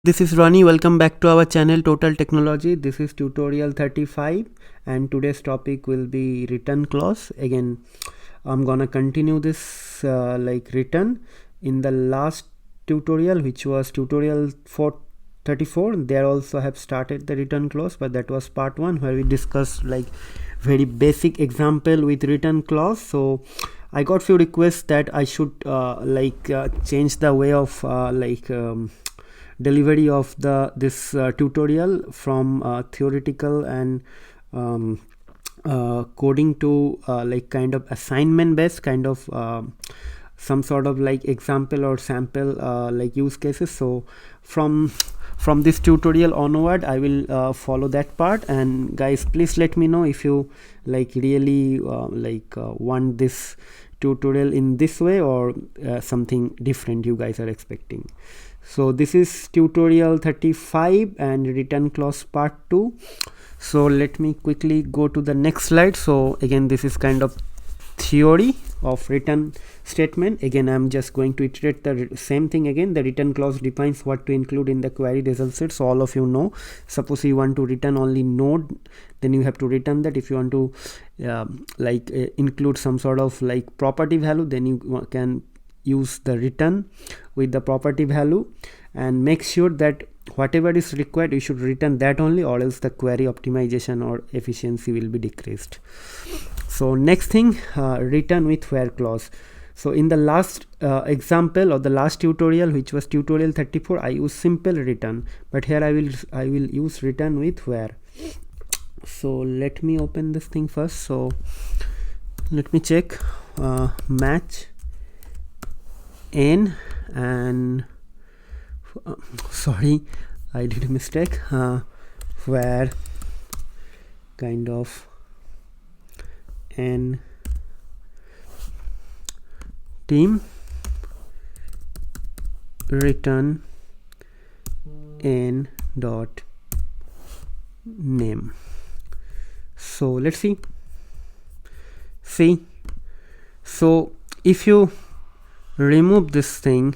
This is Ronnie. Welcome back to our channel Total Technology. This is tutorial 35 and today's topic will be return clause. Again, I'm gonna continue this return. In the last tutorial, which was tutorial 434, there also have started the return clause, but that was part 1 where we discussed like very basic example with return clause. So I got few requests that I should change the way of delivery of this tutorial from theoretical and coding to kind of assignment based kind of some sort of like example or sample like use cases. So from this tutorial onward I will follow that part, and guys, please let me know if you like really want this tutorial in this way or something different you guys are expecting. So this is tutorial 35 and return clause part 2. So let me quickly go to the next slide. So again, this is kind of theory of return statement. Again, I'm just going to iterate the same thing again. The return clause defines what to include in the query result set. So all of you know, suppose you want to return only node, then you have to return that. If you want to include some sort of like property value, then you can use the return with the property value, and make sure that whatever is required you should return that only, or else the query optimization or efficiency will be decreased. So next thing, return with where clause. So in the last example or the last tutorial, which was tutorial 34, I use simple return, but here I will use return with where. So let me open this thing first. So let me check match n, and sorry, I did a mistake, where kind of n team return n dot name. So let's see. So if you remove this thing,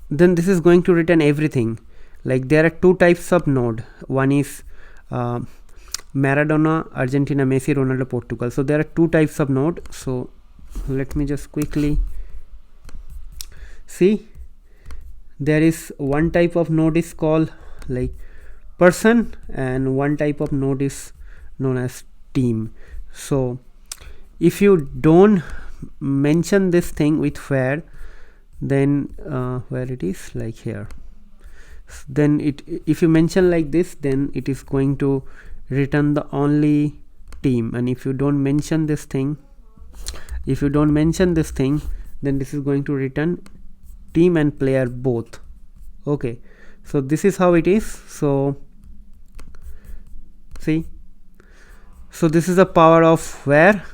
then this is going to return everything. Like there are two types of node. One is Maradona, Argentina, Messi, Ronaldo, Portugal. So there are two types of node. So let me just quickly see. There is one type of node is called like person, and one type of node is known as team. So if you don't mention this thing with where, then where it is like here, then if you mention like this, then it is going to return the only team. And if you don't mention this thing, then this is going to return team and player both. Okay, so this is how it is. So see, so this is the power of where.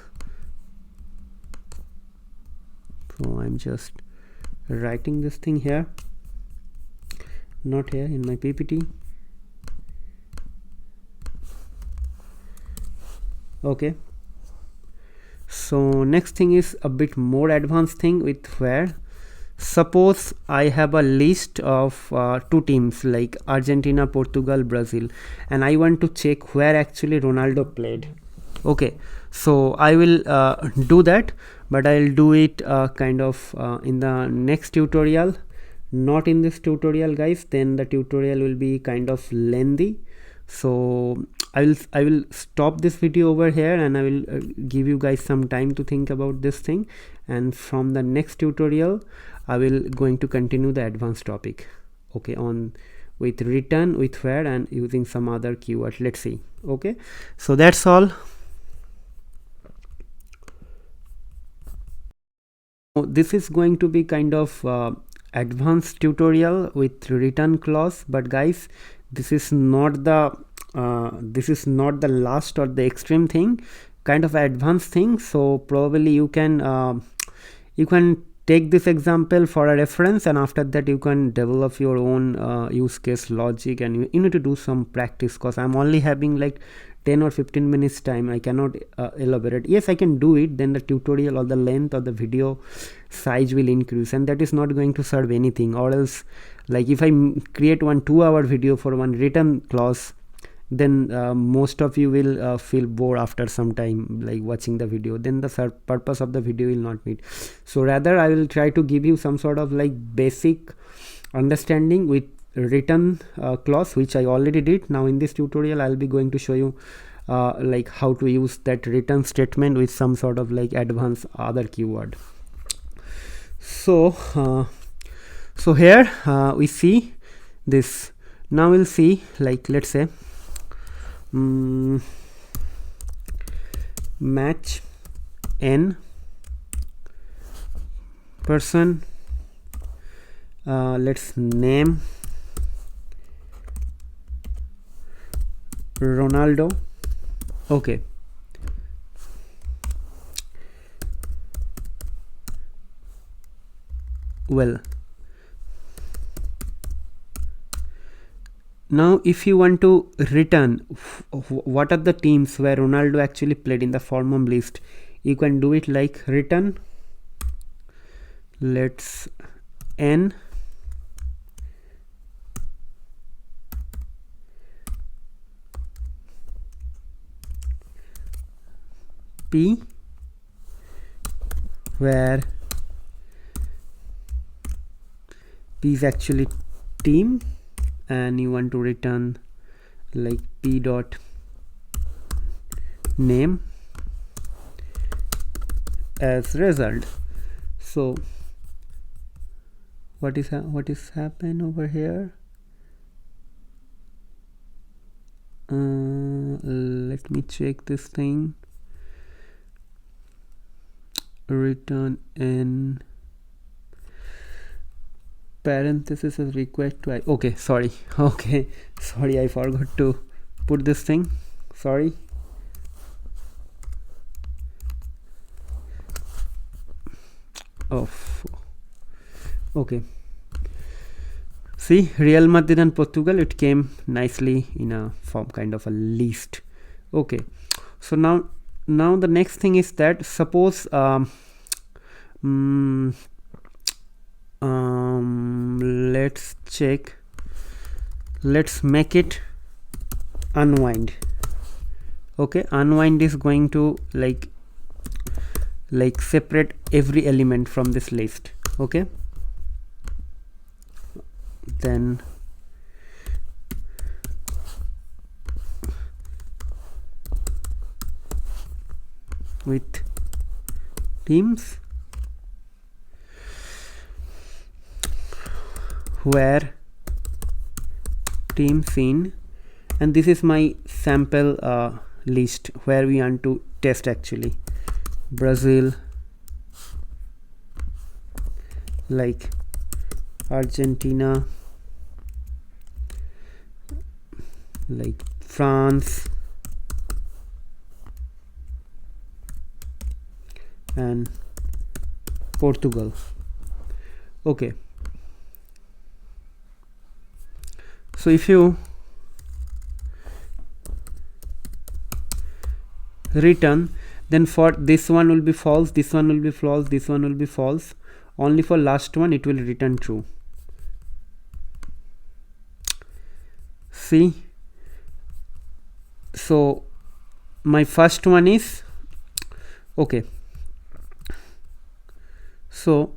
So I'm just writing this thing here, not here in my PPT. Okay, so next thing is a bit more advanced thing with where. Suppose I have a list of two teams like Argentina, Portugal, Brazil, and I want to check where actually Ronaldo played. Okay, so I will do that, but I'll do it kind of in the next tutorial, not in this tutorial, guys. Then the tutorial will be kind of lengthy. So I will stop this video over here, and I will give you guys some time to think about this thing, and from the next tutorial I will going to continue the advanced topic, okay, on with return with where and using some other keyword. Let's see. Okay, so that's all. This is going to be kind of advanced tutorial with return clause, but guys, this is not the last or the extreme thing, kind of advanced thing. So probably you can take this example for a reference, and after that you can develop your own use case logic, and you need to do some practice, because I'm only having like 10 or 15 minutes time, I cannot elaborate. Yes, I can do it, then the tutorial or the length of the video size will increase, and that is not going to serve anything. Or else, like if I create one 2-hour video for one written clause, then most of you will feel bored after some time, like watching the video, then the purpose of the video will not meet. So rather I will try to give you some sort of like basic understanding with written clause, which I already did. Now in this tutorial I'll be going to show you like how to use that return statement with some sort of like advanced other keyword. So so here we see this. Now we'll see, like let's say match n person, let's name Ronaldo. Okay, well, now if you want to return what are the teams where Ronaldo actually played in the form list, you can do it like return, let's n p, where p is actually team, and you want to return like p dot name as result. So what is happened over here? Let me check this thing. Return in parenthesis is required to okay, sorry, okay, sorry, I forgot to put this thing, sorry. Oh, okay, see, Real Madrid and Portugal, it came nicely in a form kind of a list. Okay, so now the next thing is that suppose let's check, let's make it unwind. Okay, unwind is going to like separate every element from this list. Okay, then with teams where teams in, and this is my sample list where we want to test actually Brazil, like Argentina, like France, and Portugal. Okay, so if you return, then for this one will be false, this one will be false, this one will be false, only for last one it will return true. See, so my first one is okay, so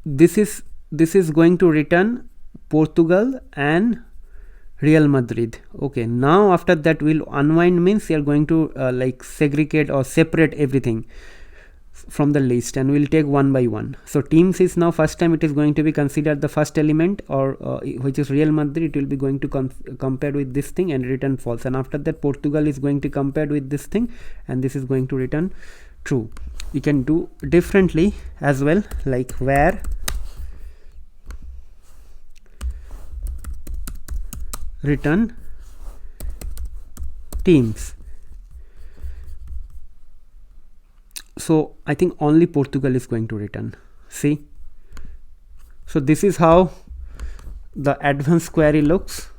this is going to return Portugal and Real Madrid. Okay, now after that we'll unwind, means you are going to like segregate or separate everything from the list, and we'll take one by one. So teams is now first time it is going to be considered the first element, or which is Real Madrid, it will be going to compared with this thing and return false, and after that Portugal is going to compared with this thing, and this is going to return true. You can do differently as well, like where return teams. So I think only Portugal is going to return. See, so this is how the advanced query looks.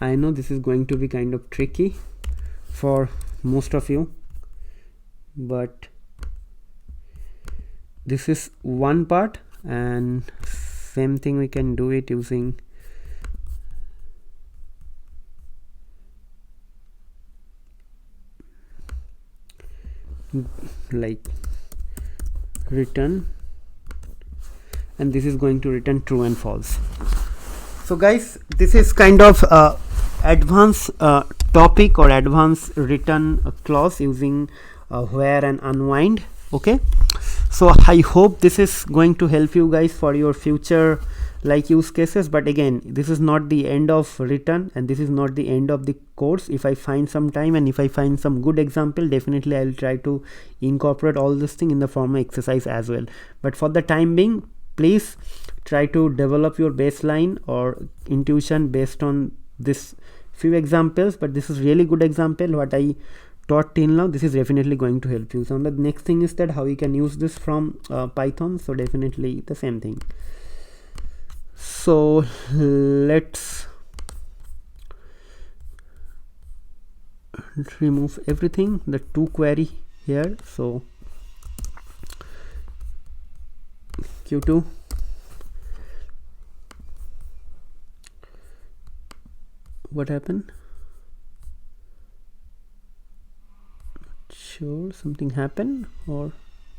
I know this is going to be kind of tricky for most of you, but this is one part, and same thing we can do it using like return, and this is going to return true and false. So guys, this is kind of advanced topic or advanced return clause using where and unwind. Okay, so I hope this is going to help you guys for your future like use cases. But again, this is not the end of return, and this is not the end of the course. If I find some time and if I find some good example, definitely I'll try to incorporate all this thing in the form of exercise as well. But for the time being, please try to develop your baseline or intuition based on this few examples. But this is really good example what I taught till now. This is definitely going to help you. So the next thing is that how you can use this from Python. So definitely the same thing. So let's remove everything, the two query here. So Q2, what happened? Sure, something happened, or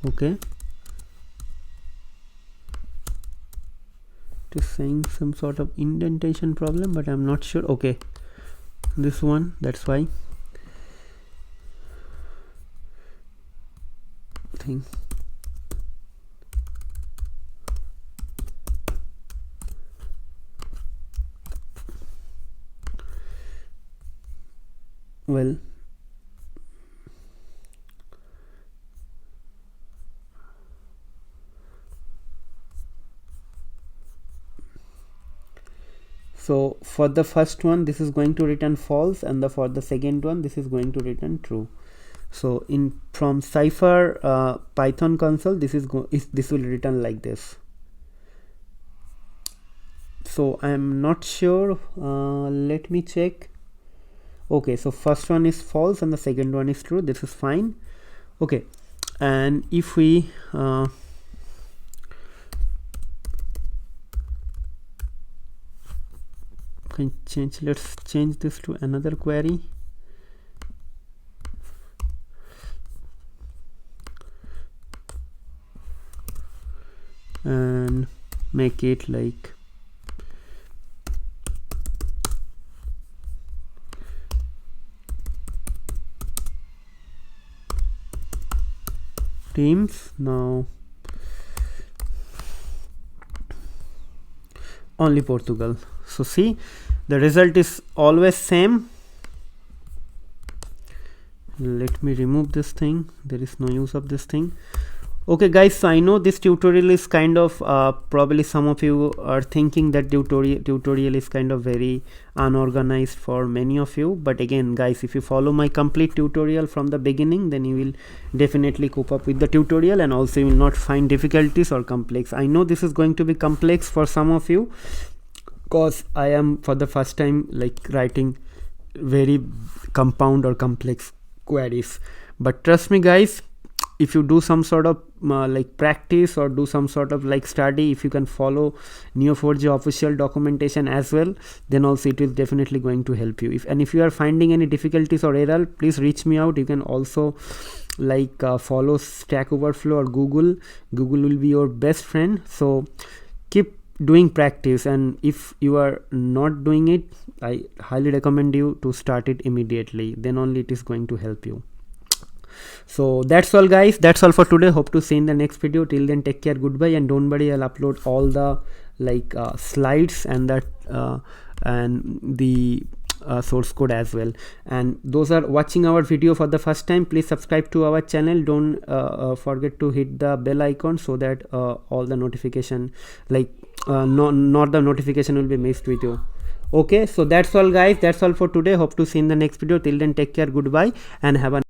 okay, it is saying some sort of indentation problem, but I'm not sure. Okay, this one, that's why thing. Well, so for the first one this is going to return false, and for the second one this is going to return true. So in from Cypher Python console, this will return like this. So I'm not sure, let me check. Okay, so first one is false and the second one is true. This is fine. Okay, and if we can change, let's change this to another query. And make it like teams. Now only Portugal. So see, the result is always same. Let me remove this thing. There is no use of this thing. Okay guys, so I know this tutorial is kind of probably some of you are thinking that tutorial is kind of very unorganized for many of you. But again guys, if you follow my complete tutorial from the beginning, then you will definitely cope up with the tutorial, and also you will not find difficulties or complex. I know this is going to be complex for some of you, because I am for the first time like writing very compound or complex queries. But trust me guys, if you do some sort of like practice or do some sort of like study, if you can follow Neo4J official documentation as well, then also it is definitely going to help you. If you are finding any difficulties or error, please reach me out. You can also like follow Stack Overflow or Google will be your best friend. So keep doing practice, and if you are not doing it, I highly recommend you to start it immediately. Then only it is going to help you. So that's all guys, that's all for today. Hope to see you in the next video. Till then, take care, goodbye, and don't worry, I'll upload all the like slides and that and the source code as well. And those are watching our video for the first time, please subscribe to our channel. Don't forget to hit the bell icon so that all the notification like not the notification will be missed with you. Okay, so that's all guys, that's all for today. Hope to see you in the next video. Till then, take care, goodbye, and have a